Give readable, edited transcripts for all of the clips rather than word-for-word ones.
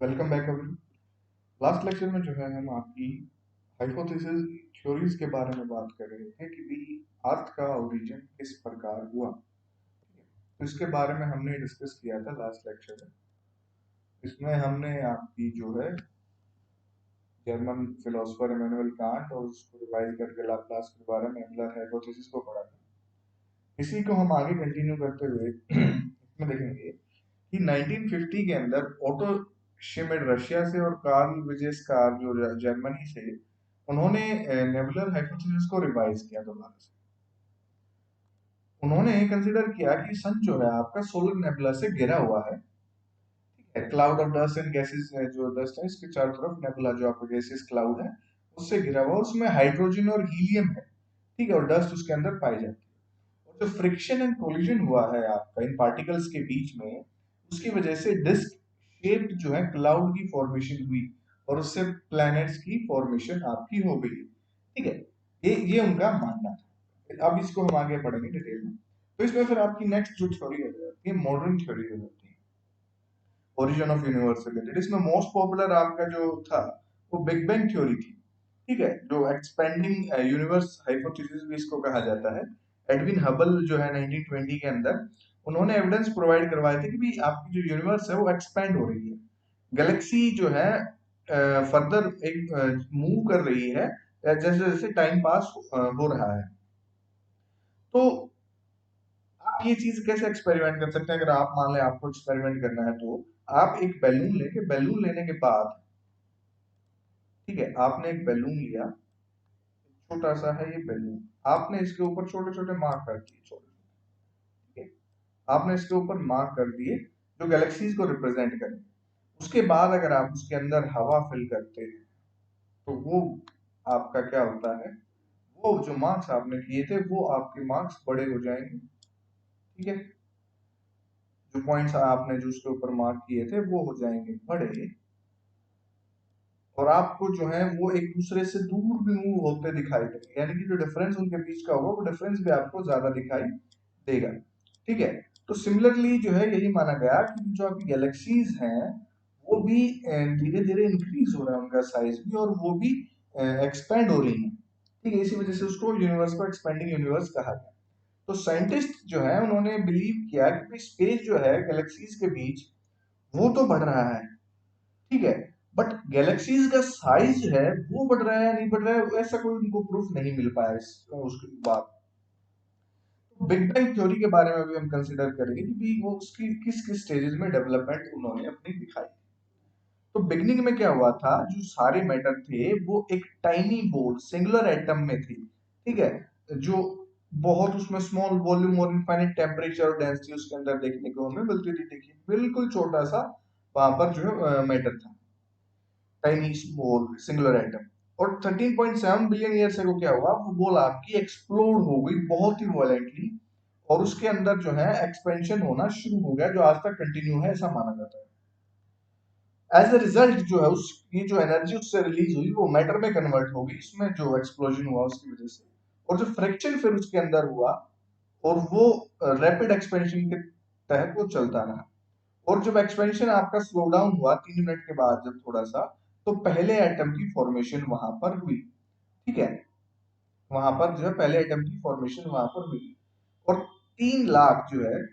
Welcome back everyone. Last lecture में जो है हम आपकी हाइपोथेसिस थ्योरीज के बारे में बात कर रहे थे कि भी अर्थ का ओरिजिन किस प्रकार हुआ। तो इसके बारे में हमने डिस्कस किया था लास्ट लेक्चर में। इसमें हमने आपकी जो है जर्मन फिलोसोफर इमैनुअल कांट और उसको रिवाइज करके लाप्लास के बारे में एम्पलर हाइपोथेसिस को पढ़ा था। इसी को हम आगे कंटिन्यू करते हुए इसमें देखेंगे कि 1950 के अंदर ओटो शिमिड रशिया से और कार्ल विजेस्कार जो जर्मनी से, उन्होंने नेबुलर हाइपोथेसिस को रिवाइज किया दोबारा से। उन्होंने कंसिडर किया कि सन जो है आपका सोलर नेबुला से घिरा हुआ है। Cloud of dust and gases, जो डस्ट है इसके चारों तरफ नेबुला जो आपका गैसेस क्लाउड है उससे घिरा हुआ, उसमें हाइड्रोजन और हीलियम है। ठीक है, और डस्ट उसके अंदर पाई जाती है। और जो फ्रिक्शन एंड कोलिजन हुआ है आपका इन पार्टिकल्स के बीच में, उसकी वजह से डिस्क शेप्ड जो है क्लाउड की फॉर्मेशन हुई और उससे प्लैनेट्स की फॉर्मेशन आपकी हो गई। ठीक है, ये उनका मानना था। अब इसको हम आगे पढ़ेंगे डिटेल में। तो इसमें फिर आपकी नेक्स्ट जो थ्योरी हो जाती है मॉडर्न थ्योरी हो जाती है, ओरिजिन ऑफ यूनिवर्स रिलेटेड। इसमें मोस्ट पॉपुलर आपका जो था वो बिग बैंग थ्योरी थी। ठीक है, जो एक्सपेंडिंग यूनिवर्स हाइपोथेसिस भी इसको कहा जाता है। एडविन हबल जो है 1920 के अंदर उन्होंने एविडेंस प्रोवाइड करवाए थे कि भी आपकी जो यूनिवर्स है वो एक्सपेंड हो रही है। गैलेक्सी जो है फर्दर एक मूव कर रही है जैसे जैसे टाइम पास हो रहा है। तो आप ये चीज कैसे एक्सपेरिमेंट कर सकते हैं? अगर आप मान लें आपको एक्सपेरिमेंट करना है तो आप एक बैलून लेके, बैलून लेने के बाद, ठीक है, आपने एक बैलून लिया, छोटा सा है ये बैलून, आपने इसके ऊपर छोटे छोटे मार्क कर दिए, छोटे, ठीक है, आपने इसके ऊपर मार्क कर दिए जो गैलेक्सीज को रिप्रेजेंट करें। उसके बाद अगर आप उसके अंदर हवा फिल करते हैं तो वो आपका क्या होता है, वो जो मार्क्स आपने किए थे वो आपके मार्क्स बड़े हो जाएंगे। ठीक है, जो पॉइंट्स आपने जो उसके ऊपर मार्क किए थे वो हो जाएंगे बड़े, और आपको जो है वो एक दूसरे से दूर भी मूव होते दिखाई देंगे, यानी कि जो डिफरेंस उनके बीच का होगा वो डिफरेंस भी आपको ज्यादा दिखाई देगा। ठीक है, तो सिमिलरली जो है यही माना गया कि जो आपकी गैलेक्सीज हैं वो भी धीरे धीरे इंक्रीज हो रहा है उनका साइज भी, और वो भी एक्सपेंड हो रही है। ठीक है, इसी वजह से उसको यूनिवर्स को एक्सपेंडिंग यूनिवर्स कहा गया। तो साइंटिस्ट जो है उन्होंने बिलीव किया कि स्पेस जो है गैलेक्सीज के बीच वो तो बढ़ रहा है, ठीक है, बट गैलेक्सीज का साइज है वो बढ़ रहा है या नहीं बढ़ रहा है ऐसा कोई उनको प्रूफ नहीं मिल पाया उसके बाद। बिग बैंग थ्योरी के बारे में भी हम कंसिडर करेंगे कि भी वो उसकी किस किस स्टेजेस में डेवलपमेंट उन्होंने अपनी दिखाई। तो बिगनिंग में क्या हुआ था, जो सारे मैटर थे वो एक टाइनी बोल सिंगुलर एटम में थे। ठीक है, जो बहुत उसमें स्मॉल वॉल्यूम और इनफाइनाइट टेम्परेचर और डेंसिटी उसके अंदर देखने को हमें मिलती थी। देखिए बिल्कुल छोटा सा वहां पर जो है मैटर था, टाइनी बॉल सिंगुलर एटम। और 13.7 बिलियन ईयर से को क्या हुआ, वो बॉल आपकी एक्सप्लोड हो गई बहुत ही वायलेंटली, और उसके अंदर जो है एक्सपेंशन होना शुरू हो गया जो आज तक कंटिन्यू है ऐसा माना जाता है। एज अ रिजल्ट जो है उसकी जो एनर्जी उससे रिलीज हुई वो मैटर में कन्वर्ट हो गई, इसमें जो एक्सप्लोजन हुआ उसकी वजह से, और जो फ्रिक्शन फिर उसके अंदर हुआ और वो रैपिड एक्सपेंशन के तहत वो चलता रहा। और जब एक्सपेंशन आपका स्लो डाउन हुआ 3 मिनट के बाद जब थोड़ा सा, तो पहले एटम की फॉर्मेशन वहां पर हुई। ठीक है, वहां पर जो है पहले एटम की फॉर्मेशन वहां पर हुई। और 3 लाख जो है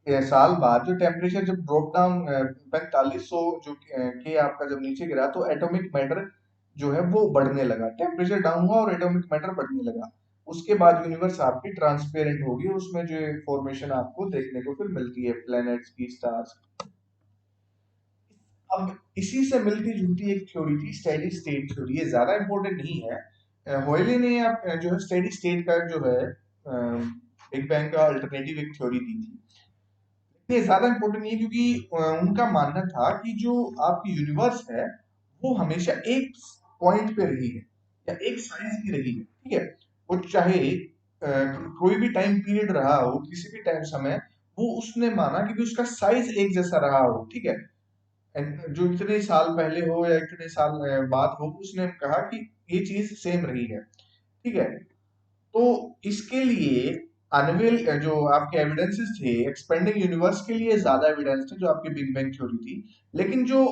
साल बाद जो टेम्परेचर जब ड्रॉप डाउन 4500 जो के आपका जब नीचे गिरा, तो एटॉमिक मैटर जो है वो बढ़ने लगा, टेम्परेचर डाउन हुआ और एटॉमिक मैटर बढ़ने लगा। उसके बाद यूनिवर्स आपकी ट्रांसपेरेंट होगी, उसमें जो फॉर्मेशन आपको देखने को फिर मिलती है प्लैनेट्स की, स्टार्स। अब इसी से मिलती जुलती एक थ्योरी थी स्टेडी स्टेट थ्योरी, ये ज्यादा इंपॉर्टेंट नहीं है। होयले ने आप जो है स्टेडी स्टेट का जो है बिग बैंग का अल्टरनेटिव एक थ्योरी दी थी। ये ज्यादा इंपॉर्टेंट नहीं है क्योंकि उनका मानना था कि जो आपकी यूनिवर्स है वो हमेशा एक पॉइंट पे रही है या एक साइज की रही है। ठीक है, वो चाहे कोई भी टाइम पीरियड रहा हो, किसी भी टाइम समय, वो उसने माना कि भी उसका साइज एक जैसा रहा हो। ठीक है, जो इतने साल पहले हो या इतने साल बाद हो, उसने कहा कि ये चीज सेम रही है। ठीक है, तो इसके लिए अनविल जो आपके एविडेंसेस थे एक्सपेंडिंग यूनिवर्स के लिए ज्यादा एविडेंस थे जो आपकी बिग बैंग थ्योरी थी, लेकिन जो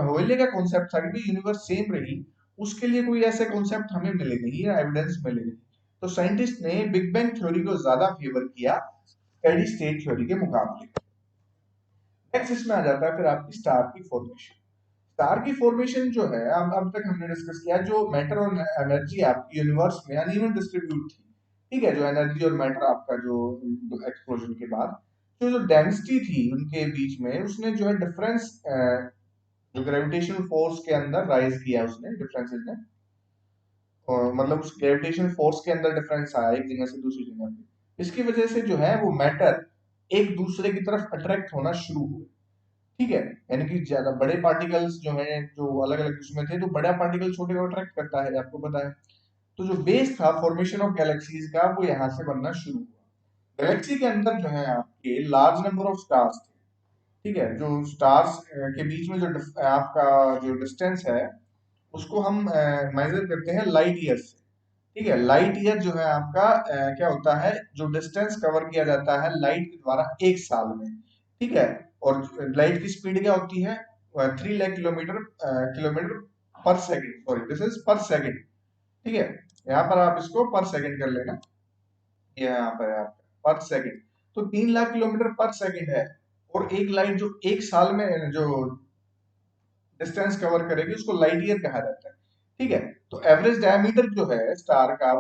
होयले का कॉन्सेप्ट था कि यूनिवर्स सेम रही, उसके लिए कोई ऐसे कॉन्सेप्ट हमें मिले नहीं या एविडेंस मिले नहीं। तो साइंटिस्ट ने बिग बैंग थ्योरी को ज्यादा फेवर किया स्टेडी स्टेट थ्योरी के मुकाबले। नेक्स्ट इसमें आ जाता है फिर आपकी स्टार की फॉर्मेशन। स्टार की फॉर्मेशन जो है अब तक हमने डिस्कस किया, जो मैटर और एनर्जी आपकी यूनिवर्स में अनइवन डिस्ट्रीब्यूट थी, ठीक है, जो एनर्जी और मैटर आपका जो एक्सप्लोजन के बाद जो डेंसिटी थी उनके बीच में, उसने जो है डिफरेंस, जो ग्रेविटेशनल फोर्स के अंदर राइज किया उसने डिफरेंसेस ने, और मतलब उस ग्रेविटेशनल फोर्स के अंदर डिफरेंस आया एक जगह से दूसरी जगह पे, इसकी वजह से जो है वो मैटर एक दूसरे की तरफ अट्रैक्ट होना शुरू हुए, ठीक है। यानी कि ज्यादा बड़े पार्टिकल्स जो हैं जो अलग अलग उसमें थे, तो बड़ा पार्टिकल छोटे को अट्रैक्ट करता है, आपको पता है। तो जो बेस था फॉर्मेशन ऑफ गैलेक्सीज का, वो यहाँ से बनना शुरू हुआ। गैलेक्सी के अंदर जो है आपके लार्ज नंबर ऑफ स्टार्स थे, ठीक है। जो स्टार्स के बीच में जो आपका जो डिस्टेंस है, उसको हम मेजर करते हैं लाइट ईयर से, ठीक है। लाइट ईयर जो है आपका क्या होता है, जो डिस्टेंस कवर किया जाता है लाइट के द्वारा एक साल में, ठीक है। और लाइट की स्पीड क्या होती है, 3 लाख किलोमीटर पर सेकंड, सॉरी दिस इज पर सेकंड, ठीक है। यहाँ पर आप इसको पर सेकंड कर लेना, ये यहाँ पर है आपका पर सेकंड। तो 3 लाख किलोमीटर पर सेकंड है, और एक लाइट जो एक साल में जो डिस्टेंस कवर करेगी उसको लाइट ईयर कहा जाता है, ठीक है। तो एवरेज डायमीटर जो है स्टार का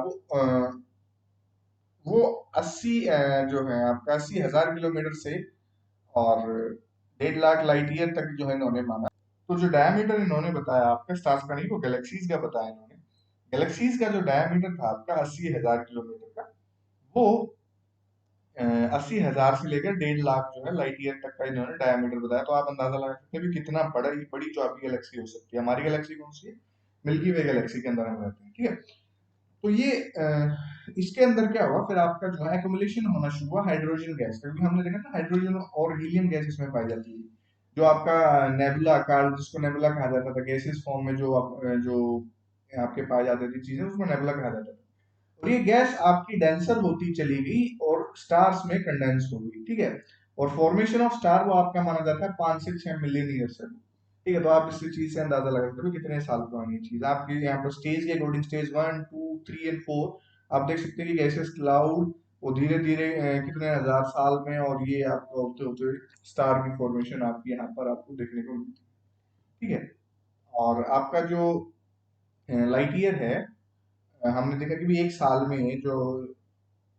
वो 80 जो है आपका 80,000 किलोमीटर से और 1.5 लाख लाइट ईयर तक जो है इन्होंने माना। तो जो डायमीटर इन्होंने बताया आपका स्टार्स का नहीं, वो गैलेक्सीज का बताया इन्होंने। गैलेक्सीज का जो डायमीटर था आपका 80,000 किलोमीटर का, वो 80,000 से लेकर 1.5 लाख जो है लाइट ईयर तक का इन्होंने डायमीटर बताया। तो आप अंदाजा लगा सकते हैं भी कितना बड़ा बड़ी जो आपकी गैलेक्सी हो सकती है। हमारी गैलेक्सी कौन सी है, मिल्की वे गैलेक्सी के अंदर हम रहते हैं, ठीक है। तो ये इसके अंदर क्या हुआ फिर आपका जो है एक्युमुलेशन होना शुरू हुआ हाइड्रोजन गैस, क्योंकि हमने देखा था हाइड्रोजन और हीलियम गैस इसमें पाई जाती है। जो आपका नेबुला आकार, जिसको नेबुला कहा जाता था, गैसेस फॉर्म में जो आपके पाए जाते थे चीजें, उसको नेबुला कहा जाता था। और ये गैस आपकी डेंसर होती चली गई और स्टार्स में कंडेंस हो गई, ठीक है। और फॉर्मेशन ऑफ स्टार वो आपका माना जाता है 5 से 6 मिलियन ईयर से, ठीक है। तो आप इस चीज से अंदाजा लगा सकते हो कितने साल पुरानी चीज। आपके यहाँ पर स्टेज के अकॉर्डिंग स्टेज 1, 2, 3 एंड 4 आप देख सकते हैं कि गैसेस क्लाउड वो धीरे धीरे कितने हजार साल में, और ये आपका होते होते स्टार की फॉर्मेशन आपकी यहाँ पर आपको देखने को मिलती है, ठीक है। और आपका जो लाइट ईयर है, हमने देखा कि भी एक साल में जो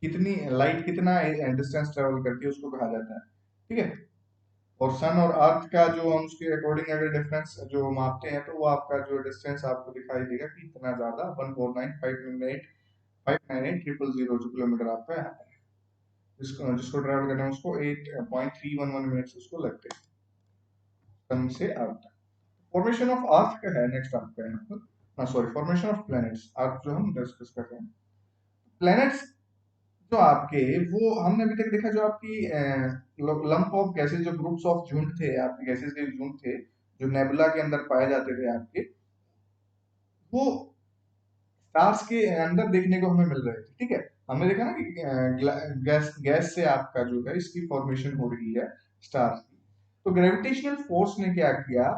कितनी लाइट कितना डिस्टेंस ट्रेवल करती है उसको कहा जाता है, ठीक है। और सन और अर्थ का जो हम उसके अकॉर्डिंग अगर डिफरेंस जो मापते हैं, तो वो आपका जो डिस्टेंस आपको दिखाई देगा कि इतना ज्यादा 149,598,598,000 जो किलोमीटर आपका यहाँ पर है, जिसको जिसको ट्रेवल करने में उसको 8.311 मिनट्स उसको लगते हैं सन से अर्थ तक। फॉर्मेशन ऑफ अर्थ का है नेक्स्ट आपका यहाँ पर, हाँ सॉरी, फॉर्मेशन ऑफ प्लैनेट्स अर्थ जो हम डिस्कस कर रहे हैं। प्लैनेट्स जो आपके, वो हमने अभी तक देखा जो आपकी लंप ऑफ गैसेस, जो ग्रुप्स ऑफ झुंड थे आपके गैसेस के झुंड थे, जो नेबुला के अंदर पाए जाते थे आपके, वो स्टार्स के अंदर देखने को हमें मिल रहे थे, ठीक है। हमने देखा ना कि गैस गैस से आपका जो है इसकी फॉर्मेशन हो रही है स्टार्स की। तो ग्रेविटेशनल फोर्स ने क्या किया,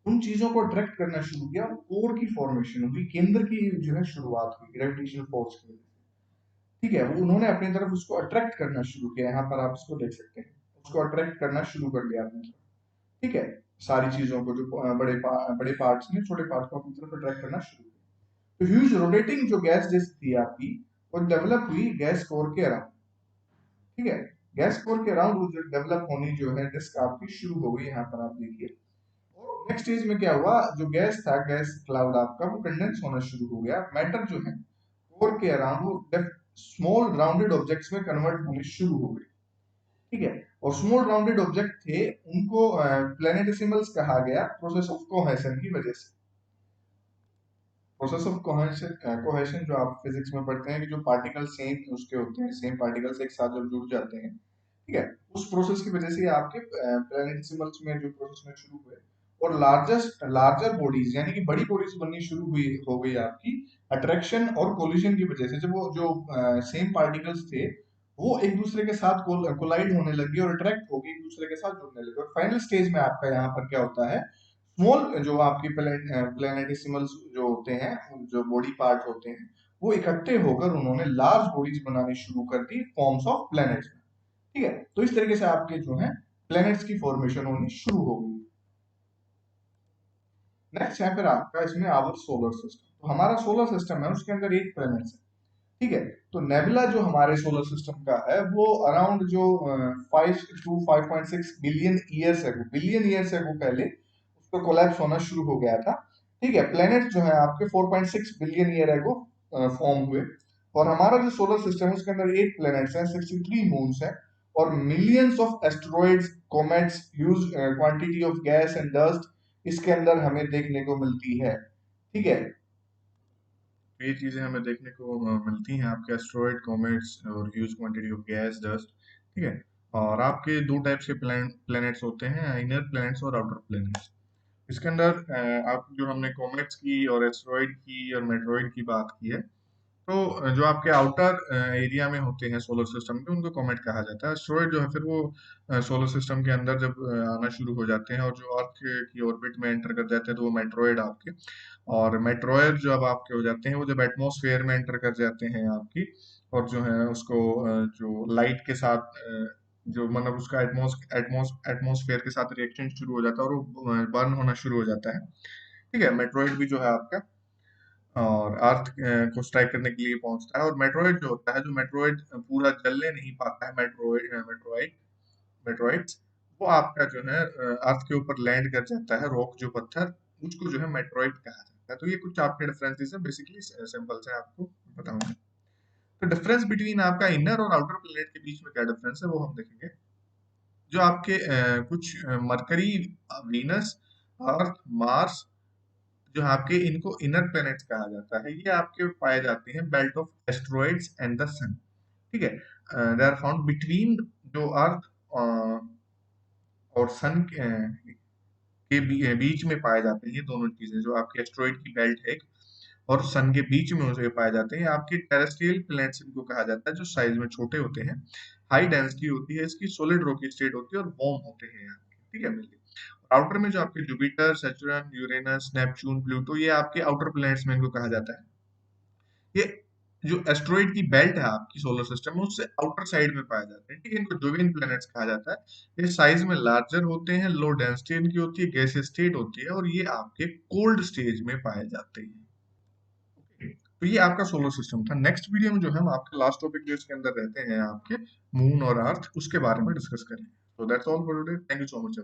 उन चीजों को अट्रैक्ट करना शुरू किया और कोर की फॉर्मेशन हुई, केंद्र की जो है शुरुआत हुई ग्रेविटेशनल फोर्स की, ठीक है। वो उन्होंने अपनी तरफ उसको अट्रैक्ट करना शुरू किया, यहाँ पर आप इसको देख सकते हैं, उसको अट्रैक्ट करना शुरू कर दिया अपनी तरफ, ठीक है। सारी चीजों को जो बड़े पार्ट्स ने छोटे पार्ट्स को अपनी तरफ अट्रैक्ट करना शुरू किया। तो ह्यूज रोटेटिंग जो गैस डिस्क थी आपकी, वो डेवलप हुई गैस कोर के अराउंड, ठीक है। गैस कोर के अराउंड वो जो डेवलप होनी जो है डिस्क आपकी शुरू हो गई, यहाँ पर आप देखिए। और नेक्स्ट स्टेज में क्या हुआ, जो गैस था गैस क्लाउड आपका, वो कंडेंस होना शुरू हो गया, मैटर जो है कोर के अराउंड वो स्मॉल राउंडेड ऑब्जेक्ट्स में कन्वर्ट होने शुरू हो गए, ठीक है। और स्मॉल राउंडेड ऑब्जेक्ट थे, उनको प्लेनेटेसिमल्स कहा गया प्रोसेस ऑफ कोहेशन की वजह से। प्रोसेस ऑफ कोहेशन जो आप फिजिक्स में पढ़ते हैं कि जो पार्टिकल सेम उसके होते हैं, सेम पार्टिकल्स एक साथ जब जुड़ जाते हैं, ठीक है, उस प्रोसेस की वजह से आपके प्लेनेटेसिमल्स में जो प्रोसेस में शुरू हुए, और लार्जर बॉडीज यानी कि बड़ी बॉडीज बननी शुरू हुई हो गई आपकी अट्रैक्शन और कोलिजन की वजह से। जब वो जो सेम पार्टिकल्स थे वो एक दूसरे के साथ कोलाइड होने लगी और अट्रैक्ट होगी, एक दूसरे के साथ जुड़ने लगी। और फाइनल स्टेज में आपका यहाँ पर क्या होता है, स्मॉल जो आपकी प्लेनेटिसिमल्स जो होते हैं, जो बॉडी पार्ट होते हैं, वो इकट्ठे होकर उन्होंने लार्ज बॉडीज बनानी शुरू कर दी फॉर्म्स ऑफ प्लैनेट्स में। ठीक है, तो इस तरीके से आपके जो है प्लैनेट्स की फॉर्मेशन होनी शुरू हो गई। नेक्स्ट है फिर आपका इसमें आवर सोलर सिस्टम। तो हमारा सोलर सिस्टम है, उसके अंदर 8 प्लैनेट्स है। ठीक है, तो नेबुला जो हमारे सोलर सिस्टम का है वो अराउंड जो 5 to 5.6 बिलियन ईयर्स है वो पहले उसका कोलैप्स होना शुरू हो गया था। ठीक है, प्लैनेट जो है आपके 4.6 बिलियन ईयर है वो फॉर्म हुए। और हमारा जो सोलर सिस्टम है उसके अंदर 8 प्लैनेट्स हैं, 63 मून्स हैं, और millions of asteroids, comets, huge quantity of gas and dust इसके अंदर हमें देखने को मिलती है। ठीक है, तो ये चीजें हमें देखने को मिलती हैं, आपके एस्ट्रॉयड, कॉमेट्स और huge quantity of gas, dust. ठीक है, और आपके दो टाइप्स के प्लैनेट्स होते हैं, इनर प्लैनेट्स और आउटर प्लैनेट्स। इसके अंदर आप जो हमने कॉमेट्स की और एस्ट्रॉयड की और मेट्रॉयड की बात की है, तो जो आपके आउटर एरिया में होते हैं सोलर सिस्टम के, उनको कॉमेट कहा जाता है। एस्ट्रॉयड जो है फिर वो सोलर सिस्टम के अंदर जब आना शुरू हो जाते हैं और जो अर्थ की ऑर्बिट में एंटर कर जाते हैं, तो वो मेट्रॉयड आपके। और मेट्रॉयड जो अब आपके हो जाते हैं, वो जब एटमॉस्फेयर में एंटर कर जाते हैं आपकी, और जो है उसको जो लाइट के साथ जो मतलब उसका एटमॉस्फेयर के साथ रिएक्शन शुरू हो जाता है और वो बर्न होना शुरू हो जाता है। ठीक है, मेट्रॉयड भी जो है आपका और अर्थ को स्ट्राइक करने के लिए पहुंचता है। और मेट्रॉइड जो होता है, जो मेट्रॉइड पूरा जलने नहीं पाता है, मेट्रॉइड वो आपका जो है अर्थ के ऊपर लैंड कर जाता है, रॉक जो पत्थर, उसको जो है मेट्रॉइड कहा जाता है। तो ये कुछ आपके डिफरेंसेस है, बेसिकली सिंपल से आपको बताऊंगा। तो डिफरेंस बिटवीन आपका इनर और आउटर प्लेनेट के बीच में क्या डिफरेंस है वो हम देखेंगे। जो आपके कुछ मरकरी, वीनस, अर्थ, मार्स, जो आपके इनको इनर प्लैनेट्स कहा जाता है, ये आपके पाए जाते हैं belt of asteroids and the sun. ठीक है, दे आर फाउंड बिटवीन जो अर्थ और सन बीच में पाए जाते हैं। ये दोनों चीजें जो आपके एस्ट्रॉइड की बेल्ट है और सन के बीच में उसे पाए जाते हैं, आपके टेरेस्ट्रियल प्लैनेट्स इनको कहा जाता है, जो साइज में छोटे होते हैं, हाई डेंसिटी होती है इसकी, सॉलिड रॉकी स्टेट होती है और वार्म होते हैं आपके। ठीक है, मिलिए आउटर में जो आपके Jupiter, Saturn, Uranus, Neptune, Pluto, ये आपके आउटर प्लैनेट्स में इनको कहा जाता है। ये जो एस्ट्रॉइड की बेल्ट है आपकी सोलर सिस्टम में, उससे आउटर साइड में पाए जाते हैं। ठीक है, इनको जोवियन प्लैनेट्स कहा जाता है। ये साइज में लार्जर होते हैं, लो डेंसिटी इनकी होती है, गैस स्टेट होती है, और ये आपके कोल्ड स्टेज में पाए जाते हैं। Okay, तो ये आपका सोलर सिस्टम था। नेक्स्ट वीडियो में जो है हम आपके लास्ट टॉपिक जो इसके अंदर रहते हैं आपके मून और अर्थ, उसके बारे में डिस्कस करेंगे। तो that's all for today, thank you so much.